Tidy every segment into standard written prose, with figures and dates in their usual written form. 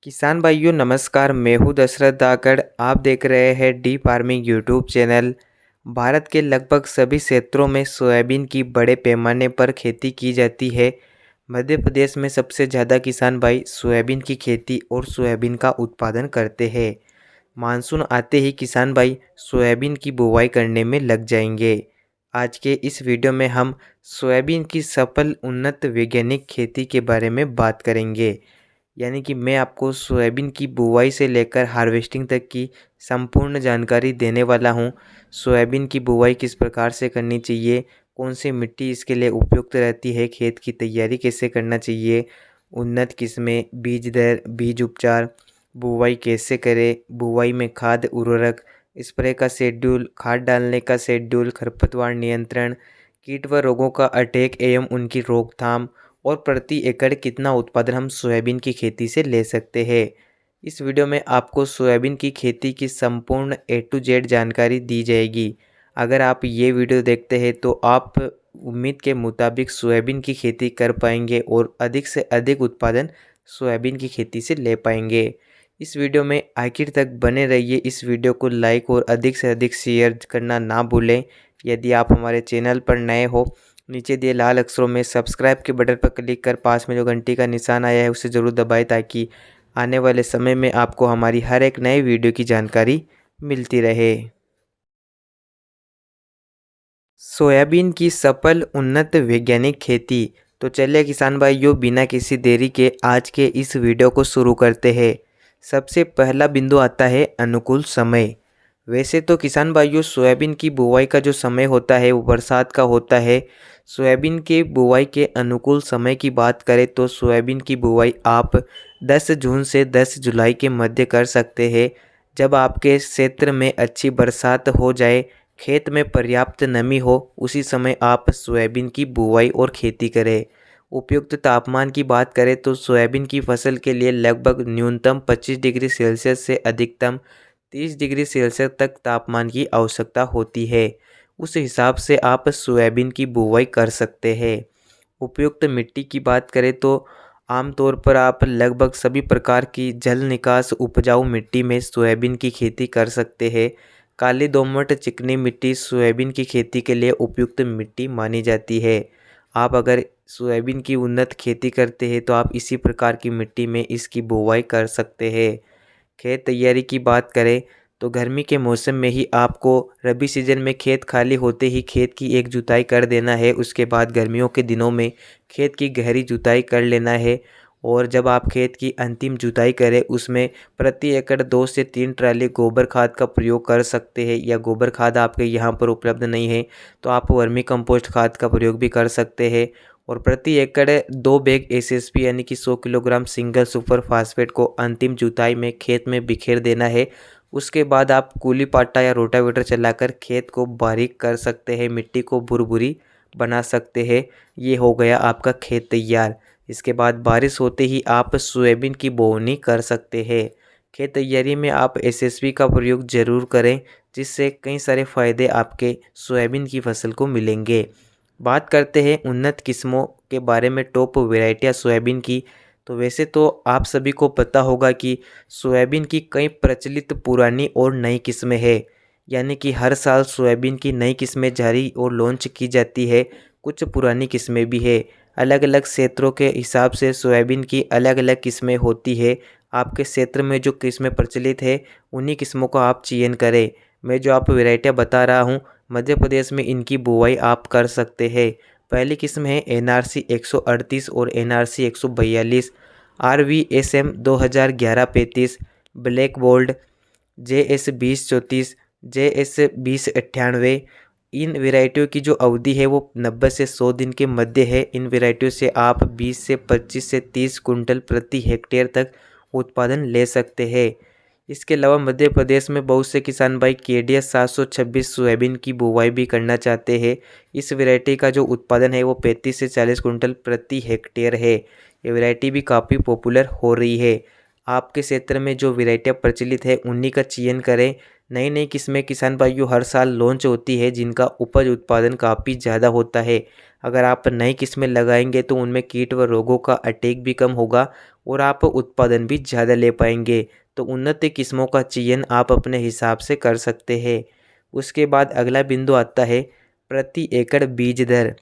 किसान भाइयों नमस्कार। मैं हूँ दशरथ दाकड़। आप देख रहे हैं D farming YouTube channel. Bharat के लगभग सभी क्षेत्रों में सोयाबीन की बड़े पैमाने पर खेती की जाती है। मध्य प्रदेश में सबसे ज़्यादा किसान भाई सोयाबीन की खेती और सोयाबीन का उत्पादन करते हैं। मानसून आते ही किसान भाई सोयाबीन की बुवाई करने में लग जाएंगे। आज के इस वीडियो में हम सोयाबीन की सफल उन्नत वैज्ञानिक खेती के बारे में बात करेंगे। यानी कि मैं आपको सोयाबीन की बुवाई से लेकर हार्वेस्टिंग तक की संपूर्ण जानकारी देने वाला हूँ। सोयाबीन की बुवाई किस प्रकार से करनी चाहिए, कौन सी मिट्टी इसके लिए उपयुक्त रहती है, खेत की तैयारी कैसे करना चाहिए, उन्नत किस्में, बीज दर, बीज उपचार, बुवाई कैसे करें, बुवाई में खाद उर्वरक, स्प्रे का शेड्यूल, खाद डालने का शेड्यूल, खरपतवार नियंत्रण, कीट व रोगों का अटैक एवं उनकी रोकथाम और प्रति एकड़ कितना उत्पादन हम सोयाबीन की खेती से ले सकते हैं। इस वीडियो में आपको सोयाबीन की खेती की संपूर्ण ए टू जेड जानकारी दी जाएगी। अगर आप ये वीडियो देखते हैं तो आप उम्मीद के मुताबिक सोयाबीन की खेती कर पाएंगे और अधिक से अधिक उत्पादन सोयाबीन की खेती से ले पाएंगे। इस वीडियो में आखिर तक बने रहिए। इस वीडियो को लाइक और अधिक से अधिक शेयर करना ना भूलें। यदि आप हमारे चैनल पर नए हो, नीचे दिए लाल अक्षरों में सब्सक्राइब के बटन पर क्लिक कर पास में जो घंटी का निशान आया है उसे ज़रूर दबाएं, ताकि आने वाले समय में आपको हमारी हर एक नए वीडियो की जानकारी मिलती रहे। सोयाबीन की सफल उन्नत वैज्ञानिक खेती। तो चलिए किसान भाइयों, बिना किसी देरी के आज के इस वीडियो को शुरू करते हैं। सबसे पहला बिंदु आता है अनुकूल समय। वैसे तो किसान भाइयों, सोयाबीन की बुवाई का जो समय होता है वो बरसात का होता है। सोयाबीन के बुवाई के अनुकूल समय की बात करें तो सोयाबीन की बुवाई आप 10 जून से 10 जुलाई के मध्य कर सकते हैं। जब आपके क्षेत्र में अच्छी बरसात हो जाए, खेत में पर्याप्त नमी हो, उसी समय आप सोयाबीन की बुवाई और खेती करें। उपयुक्त तापमान की बात करें तो सोयाबीन की फसल के लिए लगभग न्यूनतम 25 डिग्री सेल्सियस से अधिकतम 30 डिग्री सेल्सियस तक तापमान की आवश्यकता होती है। उस हिसाब से आप सोयाबीन की बुवाई कर सकते हैं। उपयुक्त मिट्टी की बात करें तो आमतौर पर आप लगभग सभी प्रकार की जल निकास उपजाऊ मिट्टी में सोयाबीन की खेती कर सकते हैं। काली दोमट चिकनी मिट्टी सोयाबीन की खेती के लिए उपयुक्त मिट्टी मानी जाती है। आप अगर सोयाबीन की उन्नत खेती करते हैं तो आप इसी प्रकार की मिट्टी में इसकी बुवाई कर सकते हैं। खेत तैयारी की बात करें तो गर्मी के मौसम में ही आपको रबी सीजन में खेत खाली होते ही खेत की एक जुताई कर देना है। उसके बाद गर्मियों के दिनों में खेत की गहरी जुताई कर लेना है। और जब आप खेत की अंतिम जुताई करें उसमें प्रति एकड़ 2 से 3 ट्राली गोबर खाद का प्रयोग कर सकते हैं। या गोबर खाद आपके यहाँ पर उपलब्ध नहीं है तो आप वर्मी कंपोस्ट खाद का प्रयोग भी कर सकते हैं। और प्रति एकड़ 2 बैग एसएसपी यानी कि 100 किलोग्राम सिंगल सुपर फास्फेट को अंतिम जुताई में खेत में बिखेर देना है। उसके बाद आप कूली पाटा या रोटावेटर चलाकर खेत को बारीक कर सकते हैं, मिट्टी को भुरभुरी बना सकते हैं। ये हो गया आपका खेत तैयार। इसके बाद बारिश होते ही आप सोयाबीन की बोवनी कर सकते हैं। खेत तैयारी में आप एसएसपी का प्रयोग जरूर करें, जिससे कई सारे फायदे आपके सोयाबीन की फसल को मिलेंगे। बात करते हैं उन्नत किस्मों के बारे में, टॉप वैरायटियाँ सोयाबीन की। तो वैसे तो आप सभी को पता होगा कि सोयाबीन की कई प्रचलित पुरानी और नई किस्में हैं। यानी कि हर साल सोयाबीन की नई किस्में जारी और लॉन्च की जाती है। कुछ पुरानी किस्में भी है। अलग अलग क्षेत्रों के हिसाब से सोयाबीन की अलग अलग किस्में होती है। आपके क्षेत्र में जो किस्में प्रचलित है उन्हीं किस्मों का आप चयन करें। मैं जो आपको वैरायटियाँ बता रहा हूँ, मध्य प्रदेश में इनकी बुवाई आप कर सकते हैं। पहली किस्म है एनआरसी 138 और NRC 142, RVSM 2011-35, black gold, JS 2034, JS 2098। इन वैरायटियों की जो अवधि है वो 90 से 100 दिन के मध्य है। इन वैरायटियों से आप 20 से 25 से 30 कुंटल प्रति हेक्टेयर तक उत्पादन ले सकते हैं। इसके अलावा मध्य प्रदेश में बहुत से किसान भाई KDS 726 सोयाबीन की बुवाई भी करना चाहते हैं। इस वैरायटी का जो उत्पादन है वो 35 से 40 कुंटल प्रति हेक्टेयर है। ये वैरायटी भी काफ़ी पॉपुलर हो रही है। आपके क्षेत्र में जो वैरायटियाँ प्रचलित है उन्हीं का चयन करें, नई नई किस्में किसान भाइयों हर साल लॉन्च होती है जिनका उपज उत्पादन काफ़ी ज़्यादा होता है। अगर आप नई किस्में लगाएंगे तो उनमें कीट व रोगों का अटैक भी कम होगा और आप उत्पादन भी ज़्यादा ले पाएंगे। तो उन्नत किस्मों का चयन आप अपने हिसाब से कर सकते हैं। उसके बाद अगला बिंदु आता है प्रति एकड़ बीज दर।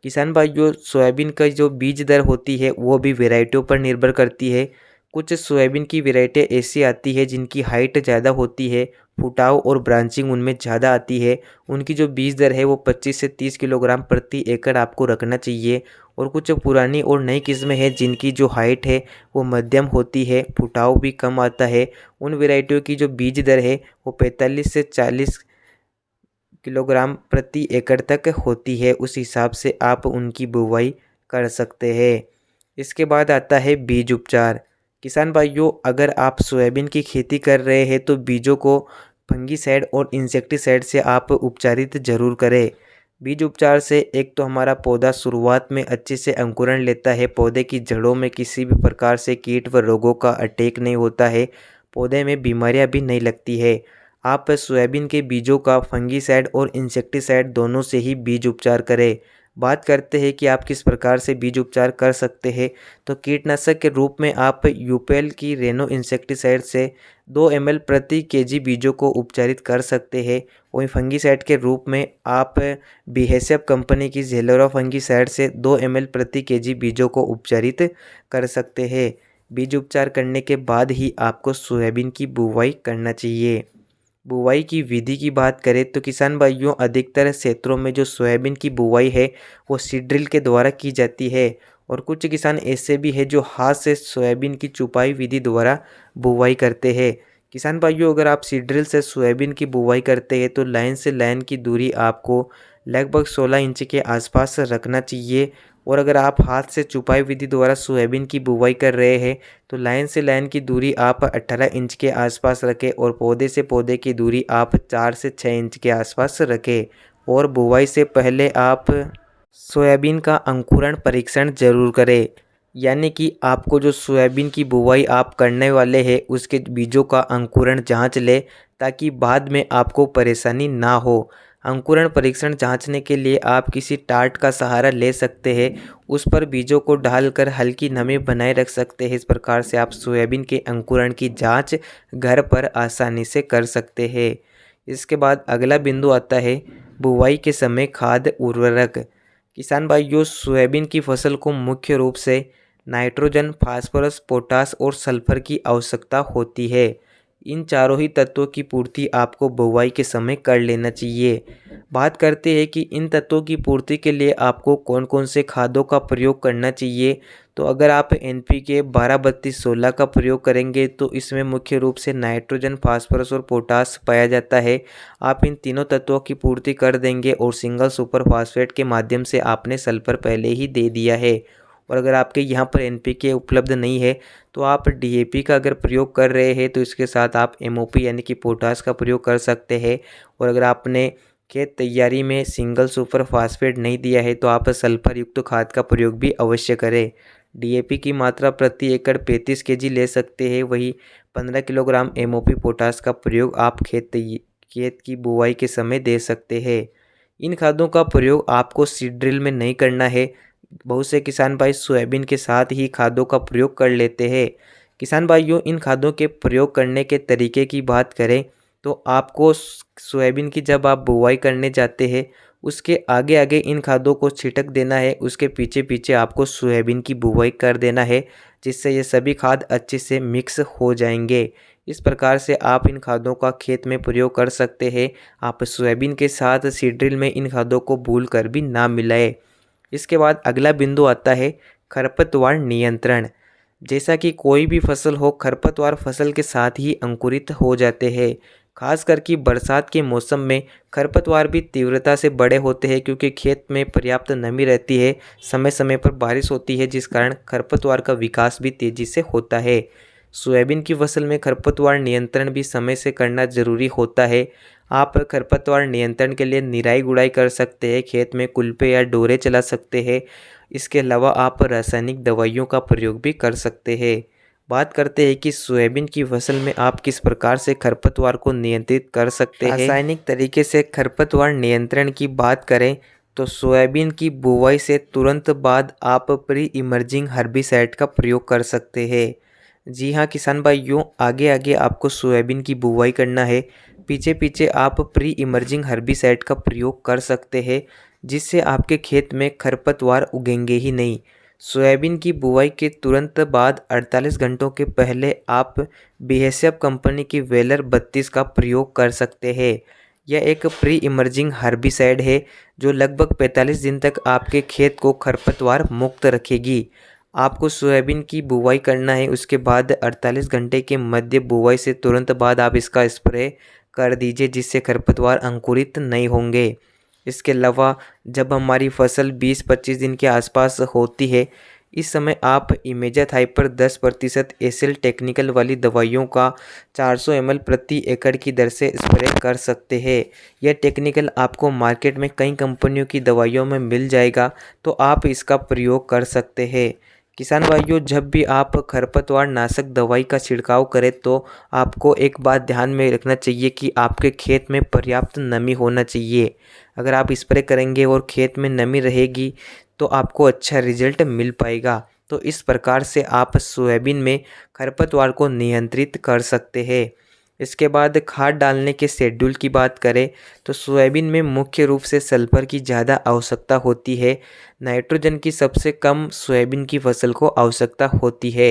किसान भाइयों सोयाबीन का जो बीज दर होती है वो भी वैरायटियों पर निर्भर करती है। कुछ सोयाबीन की वैरायटी ऐसी आती है जिनकी हाइट ज़्यादा होती है, फुटाव और ब्रांचिंग उनमें ज़्यादा आती है। उनकी जो बीज दर है वो 25 से 30 किलोग्राम प्रति एकड़ आपको रखना चाहिए। और कुछ पुरानी और नई किस्में हैं जिनकी जो हाइट है वो मध्यम होती है, फुटाव भी कम आता है। उन वैरायटियों की जो बीज दर है वो 45 से 40 किलोग्राम प्रति एकड़ तक होती है। उस हिसाब से आप उनकी बुवाई कर सकते हैं। इसके बाद आता है बीज उपचार। किसान भाइयों अगर आप सोयाबीन की खेती कर रहे हैं तो बीजों को फंगीसाइड और इंसेक्टिसाइड से आप उपचारित जरूर करें। बीज उपचार से एक तो हमारा पौधा शुरुआत में अच्छे से अंकुरण लेता है, पौधे की जड़ों में किसी भी प्रकार से कीट व रोगों का अटैक नहीं होता है, पौधे में बीमारियां भी नहीं लगती है। आप सोयाबीन के बीजों का फंगीसाइड और इंसेक्टिसाइड दोनों से ही बीज उपचार करें। बात करते हैं कि आप किस प्रकार से बीज उपचार कर सकते हैं। तो कीटनाशक के रूप में आप यूपेल की रेनो इंसेक्टिसाइड से 2 ml प्रति केजी बीजों को उपचारित कर सकते हैं। वहीं फंगीसाइड के रूप में आप बीएसएफ कंपनी की जेलोरा फंगीसाइड से 2 ml प्रति केजी बीजों को उपचारित कर सकते हैं। बीज उपचार करने के बाद ही आपको सोयाबीन की बुवाई करना चाहिए। बुवाई की विधि की बात करें तो किसान भाइयों अधिकतर क्षेत्रों में जो सोयाबीन की बुवाई है वो सीड ड्रिल के द्वारा की जाती है। और कुछ किसान ऐसे भी हैं जो हाथ से सोयाबीन की चुपाई विधि द्वारा बुवाई करते हैं। किसान भाइयों अगर आप सीड ड्रिल से सोयाबीन की बुवाई करते हैं तो लाइन से लाइन की दूरी आपको लगभग 16 इंच के आसपास रखना चाहिए। और अगर आप हाथ से चुपाई विधि द्वारा सोयाबीन की बुवाई कर रहे हैं तो लाइन से लाइन की दूरी आप 18 इंच के आसपास रखें और पौधे से पौधे की दूरी आप 4 से 6 इंच के आसपास रखें। और बुवाई से पहले आप सोयाबीन का अंकुरण परीक्षण जरूर करें। यानी कि आपको जो सोयाबीन की बुवाई आप करने वाले हैं उसके बीजों का अंकुरण जांच ले ताकि बाद में आपको परेशानी ना हो। अंकुरण परीक्षण जांचने के लिए आप किसी टाट का सहारा ले सकते हैं, उस पर बीजों को डालकर हल्की नमी बनाए रख सकते हैं। इस प्रकार से आप सोयाबीन के अंकुरण की जांच घर पर आसानी से कर सकते हैं। इसके बाद अगला बिंदु आता है बुवाई के समय खाद उर्वरक। किसान भाइयों सोयाबीन की फसल को मुख्य रूप से नाइट्रोजन, फास्फोरस, पोटास और सल्फर की आवश्यकता होती है। इन चारों ही तत्वों की पूर्ति आपको बुवाई के समय कर लेना चाहिए। बात करते हैं कि इन तत्वों की पूर्ति के लिए आपको कौन कौन से खादों का प्रयोग करना चाहिए। तो अगर आप NPK 12-32-16 का प्रयोग करेंगे तो इसमें मुख्य रूप से नाइट्रोजन, फास्फोरस और पोटास पाया जाता है। आप इन तीनों तत्वों की पूर्ति कर देंगे और सिंगल सुपर फास्फेट के माध्यम से आपने सल्फर पहले ही दे दिया है। और अगर आपके यहाँ पर NPK उपलब्ध नहीं है तो आप DAP का अगर प्रयोग कर रहे हैं तो इसके साथ आप MOP यानी कि पोटास का प्रयोग कर सकते हैं। और अगर आपने खेत तैयारी में सिंगल सुपर फास्फेट नहीं दिया है तो आप सल्फर युक्त खाद का प्रयोग भी अवश्य करें। DAP की मात्रा प्रति एकड़ 35 kg ले सकते हैं। वही 15 किलोग्राम MOP पोटास का प्रयोग आप खेत की बुवाई के समय दे सकते हैं। इन खादों का प्रयोग आपको सीड ड्रिल में नहीं करना है। बहुत से किसान भाई सोयाबीन के साथ ही खादों का प्रयोग कर लेते हैं। किसान भाइयों इन खादों के प्रयोग करने के तरीके की बात करें तो आपको सोयाबीन की जब आप बुवाई करने जाते हैं उसके आगे आगे इन खादों को छिटक देना है, उसके पीछे पीछे आपको सोयाबीन की बुवाई कर देना है जिससे ये सभी खाद अच्छे से मिक्स हो जाएंगे। इस प्रकार से आप इन खादों का खेत में प्रयोग कर सकते हैं। आप सोयाबीन के साथ सीड ड्रिल में इन खादों को भूल कर भी ना मिलाएं। इसके बाद अगला बिंदु आता है खरपतवार नियंत्रण। जैसा कि कोई भी फसल हो खरपतवार फसल के साथ ही अंकुरित हो जाते हैं। खास करके बरसात के मौसम में खरपतवार भी तीव्रता से बड़े होते हैं क्योंकि खेत में पर्याप्त नमी रहती है, समय समय पर बारिश होती है जिस कारण खरपतवार का विकास भी तेजी से होता है। सोयाबीन की फसल में खरपतवार नियंत्रण भी समय से करना जरूरी होता है। आप खरपतवार नियंत्रण के लिए निराई गुड़ाई कर सकते हैं, खेत में कुल्पे या डोरे चला सकते हैं। इसके अलावा आप रासायनिक दवाइयों का प्रयोग भी कर सकते हैं। बात करते हैं कि सोयाबीन की फसल में आप किस प्रकार से खरपतवार को नियंत्रित कर सकते हैं। रासायनिक तरीके से खरपतवार नियंत्रण की बात करें तो सोयाबीन की बुवाई से तुरंत बाद आप प्री इमर्जिंग हर्बिसाइड का प्रयोग कर सकते हैं। जी हाँ किसान भाइयों, आगे आगे आपको सोयाबीन की बुवाई करना है, पीछे पीछे आप प्री इमर्जिंग हर्बिसाइड का प्रयोग कर सकते हैं, जिससे आपके खेत में खरपतवार उगेंगे ही नहीं। सोयाबीन की बुवाई के तुरंत बाद 48 घंटों के पहले आप बीएसएफ कंपनी की वेलर 32 का प्रयोग कर सकते हैं। यह एक प्री इमर्जिंग हर्बिसाइड है जो लगभग 45 दिन तक आपके खेत को खरपतवार मुक्त रखेगी। आपको सोयाबीन की बुवाई करना है, उसके बाद 48 घंटे के मध्य बुवाई से तुरंत बाद आप इसका स्प्रे कर दीजिए, जिससे खरपतवार अंकुरित नहीं होंगे। इसके अलावा जब हमारी फसल 20-25 दिन के आसपास होती है, इस समय आप इमेजाथाइपर 10% एसिल टेक्निकल वाली दवाइयों का 400 ml प्रति एकड़ की दर से स्प्रे कर सकते हैं। यह टेक्निकल आपको मार्केट में कई कंपनियों की दवाइयों में मिल जाएगा, तो आप इसका प्रयोग कर सकते हैं। किसान भाइयों, जब भी आप खरपतवार नाशक दवाई का छिड़काव करें तो आपको एक बात ध्यान में रखना चाहिए कि आपके खेत में पर्याप्त नमी होना चाहिए। अगर आप स्प्रे करेंगे और खेत में नमी रहेगी तो आपको अच्छा रिजल्ट मिल पाएगा। तो इस प्रकार से आप सोयाबीन में खरपतवार को नियंत्रित कर सकते हैं। इसके बाद खाद डालने के शेड्यूल की बात करें तो सोयाबीन में मुख्य रूप से सल्फर की ज़्यादा आवश्यकता होती है। नाइट्रोजन की सबसे कम सोयाबीन की फसल को आवश्यकता होती है।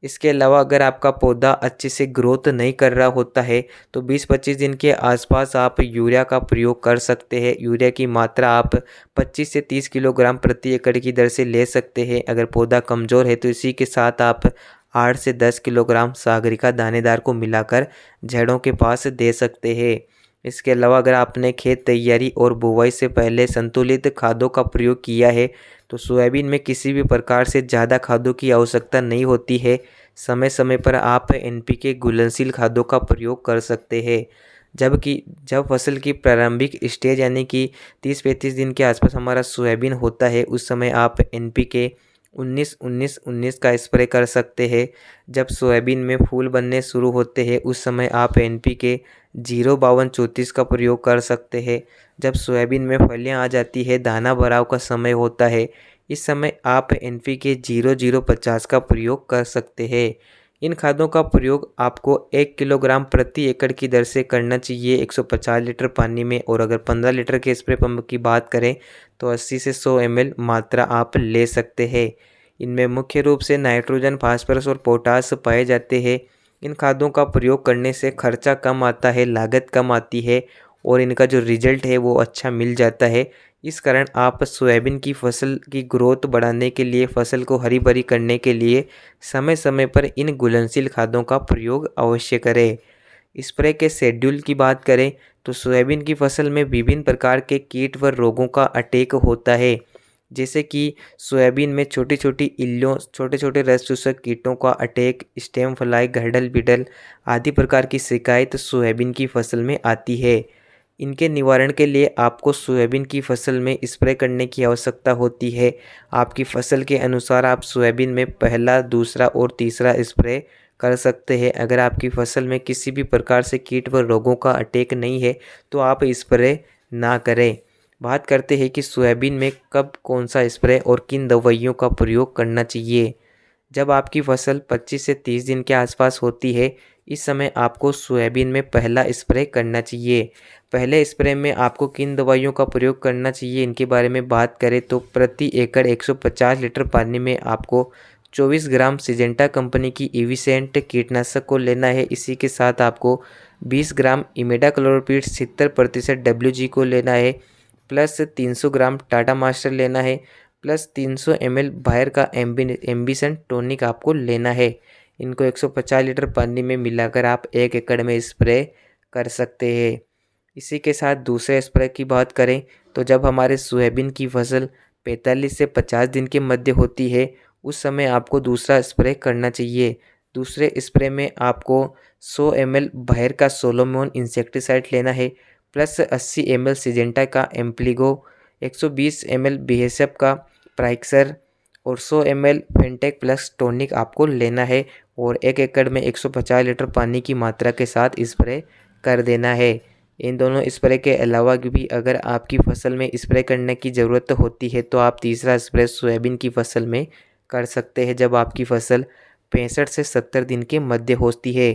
इसके अलावा अगर आपका पौधा अच्छे से ग्रोथ नहीं कर रहा होता है तो 20-25 दिन के आसपास आप यूरिया का प्रयोग कर सकते हैं। यूरिया की मात्रा आप 25 से 30 किलोग्राम प्रति एकड़ की दर से ले सकते हैं। अगर पौधा कमज़ोर है तो इसी के साथ आप 8 से 10 किलोग्राम सागरिका दानेदार को मिलाकर जड़ों के पास दे सकते हैं। इसके अलावा अगर आपने खेत तैयारी और बुवाई से पहले संतुलित खादों का प्रयोग किया है तो सोयाबीन में किसी भी प्रकार से ज़्यादा खादों की आवश्यकता नहीं होती है। समय समय पर आप एनपीके घुलनशील खादों का प्रयोग कर सकते हैं। जब फसल की प्रारंभिक स्टेज यानी कि 30-35 दिन के आसपास हमारा सोयाबीन होता है, उस समय आप एनपीके 19-19-19 का स्प्रे कर सकते हैं। जब सोयाबीन में फूल बनने शुरू होते हैं उस समय आप एनपीके 052-34 का प्रयोग कर सकते हैं। जब सोयाबीन में फलियां आ जाती है, दाना भराव का समय होता है, इस समय आप एनपीके 0050 का प्रयोग कर सकते हैं। इन खादों का प्रयोग आपको 1 किलोग्राम प्रति एकड़ की दर से करना चाहिए 150 लीटर पानी में, और अगर 15 लीटर के स्प्रे पंप की बात करें तो 80 से 100 ml मात्रा आप ले सकते हैं। इनमें मुख्य रूप से नाइट्रोजन, फास्फोरस और पोटास पाए जाते हैं। इन खादों का प्रयोग करने से खर्चा कम आता है, लागत कम आती है और इनका जो रिजल्ट है वो अच्छा मिल जाता है। इस कारण आप सोयाबीन की फसल की ग्रोथ बढ़ाने के लिए, फसल को हरी भरी करने के लिए समय समय पर इन घुलनशील खादों का प्रयोग अवश्य करें। स्प्रे के शेड्यूल की बात करें तो सोयाबीन की फसल में विभिन्न प्रकार के कीट व रोगों का अटैक होता है, जैसे कि सोयाबीन में छोटी छोटी इल्लियों, छोटे छोटे रस चूसक कीटों का attack, stem fly, girdle beetle आदि प्रकार की शिकायत सोयाबीन की फसल में आती है। इनके निवारण के लिए आपको सोयाबीन की फसल में स्प्रे करने की आवश्यकता होती है। आपकी फसल के अनुसार आप सोयाबीन में पहला, दूसरा और तीसरा स्प्रे कर सकते हैं। अगर आपकी फसल में किसी भी प्रकार से कीट व रोगों का अटैक नहीं है तो आप स्प्रे ना करें। बात करते हैं कि सोयाबीन में कब कौन सा स्प्रे और किन दवाइयों का प्रयोग करना चाहिए। जब आपकी फसल 25 से 30 दिन के आसपास होती है, इस समय आपको सोयाबीन में पहला स्प्रे करना चाहिए। पहले स्प्रे में आपको किन दवाइयों का प्रयोग करना चाहिए, इनके बारे में बात करें तो प्रति एकड़ 150 लीटर पानी में आपको 24 ग्राम सिजेंटा कंपनी की इविसेंट कीटनाशक को लेना है। इसी के साथ आपको 20 ग्राम इमिडाक्लोप्रिड 70% WG को लेना है, प्लस 300 ग्राम टाटा मास्टर लेना है, प्लस 300 ml बायर का एम्बिसन टॉनिक आपको लेना है। इनको 150 लीटर पानी में मिलाकर आप 1 एकड़ में स्प्रे कर सकते हैं। इसी के साथ दूसरे स्प्रे की बात करें तो जब हमारे सोयाबीन की फसल 45 से 50 दिन के मध्य होती है, उस समय आपको दूसरा स्प्रे करना चाहिए। दूसरे स्प्रे में आपको 100 ml बायर का सोलोमोन इंसेक्टिसाइड लेना है, प्लस 80 ml सिजेंटा का एम्प्लीगो, 120 ml बीएसएफ का प्राइक्सर और 100 ml फेंटेक प्लस टॉनिक आपको लेना है और 1 एकड़ में 150 लीटर पानी की मात्रा के साथ स्प्रे कर देना है। इन दोनों स्प्रे के अलावा भी अगर आपकी फसल में स्प्रे करने की ज़रूरत होती है तो आप तीसरा स्प्रे सोयाबीन की फसल में कर सकते हैं जब आपकी फसल 65 से 70 दिन के मध्य होती है।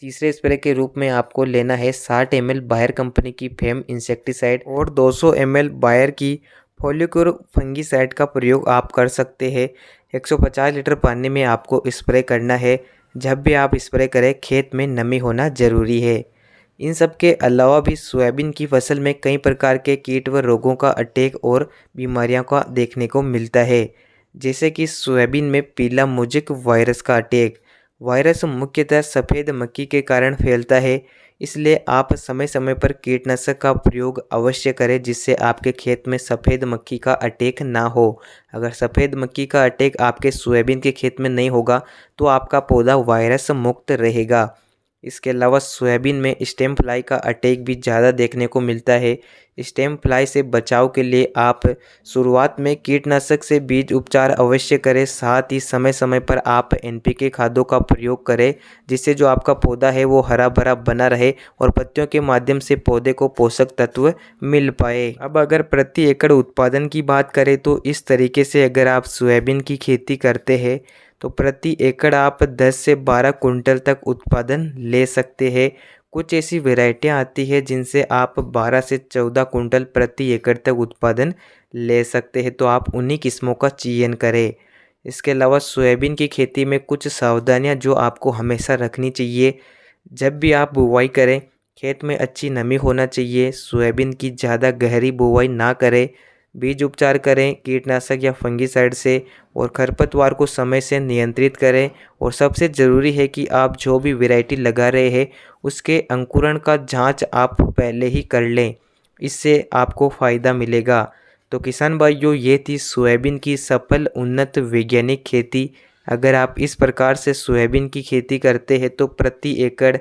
तीसरे स्प्रे के रूप में आपको लेना है 60 ml बायर कंपनी की फेम इंसेक्टिसाइड और 200 ml बायर की फॉलिक्योर फंगीसाइड का प्रयोग आप कर सकते हैं। 150 लीटर पानी में आपको स्प्रे करना है। जब भी आप स्प्रे करें खेत में नमी होना ज़रूरी है। इन सब के अलावा भी सोयाबीन की फसल में कई प्रकार के कीट व रोगों का अटैक और बीमारियों का देखने को मिलता है, जैसे कि सोयाबीन में पीला मोज़ेक वायरस का अटैक। वायरस मुख्यतः सफ़ेद मक्खी के कारण फैलता है, इसलिए आप समय समय पर कीटनाशक का प्रयोग अवश्य करें जिससे आपके खेत में सफ़ेद मक्खी का अटैक ना हो। अगर सफ़ेद मक्खी का अटैक आपके सोयाबीन के खेत में नहीं होगा तो आपका पौधा वायरस मुक्त रहेगा। इसके अलावा सोयाबीन में स्टेम फ्लाई का अटैक भी ज़्यादा देखने को मिलता है। स्टेम फ्लाई से बचाव के लिए आप शुरुआत में कीटनाशक से बीज उपचार अवश्य करें, साथ ही समय समय पर आप एनपीके खादों का प्रयोग करें जिससे जो आपका पौधा है वो हरा भरा बना रहे और पत्तियों के माध्यम से पौधे को पोषक तत्व मिल पाए। अब अगर प्रति एकड़ उत्पादन की बात करें तो इस तरीके से अगर आप सोयाबीन की खेती करते हैं तो प्रति एकड़ आप 10 से 12 कुंटल तक उत्पादन ले सकते हैं। कुछ ऐसी वैरायटियाँ आती है जिनसे आप 12 से 14 कुंटल प्रति एकड़ तक उत्पादन ले सकते हैं, तो आप उन्हीं किस्मों का चयन करें। इसके अलावा सोयाबीन की खेती में कुछ सावधानियाँ जो आपको हमेशा रखनी चाहिए। जब भी आप बुवाई करें खेत में अच्छी नमी होना चाहिए। सोयाबीन की ज़्यादा गहरी बुवाई ना करें। बीज उपचार करें कीटनाशक या फंगीसाइड से और खरपतवार को समय से नियंत्रित करें। और सबसे ज़रूरी है कि आप जो भी वैरायटी लगा रहे हैं उसके अंकुरण का जांच आप पहले ही कर लें, इससे आपको फ़ायदा मिलेगा। तो किसान भाइयों, ये थी सोयाबीन की सफल उन्नत वैज्ञानिक खेती। अगर आप इस प्रकार से सोयाबीन की खेती करते हैं तो प्रति एकड़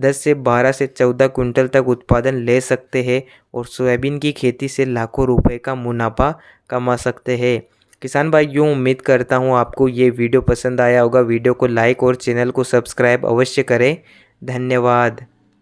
10 से 12 से 14 कुंटल तक उत्पादन ले सकते हैं और सोयाबीन की खेती से लाखों रुपए का मुनाफा कमा सकते हैं। किसान भाइयों, उम्मीद करता हूँ आपको ये वीडियो पसंद आया होगा। वीडियो को लाइक और चैनल को सब्सक्राइब अवश्य करें। धन्यवाद।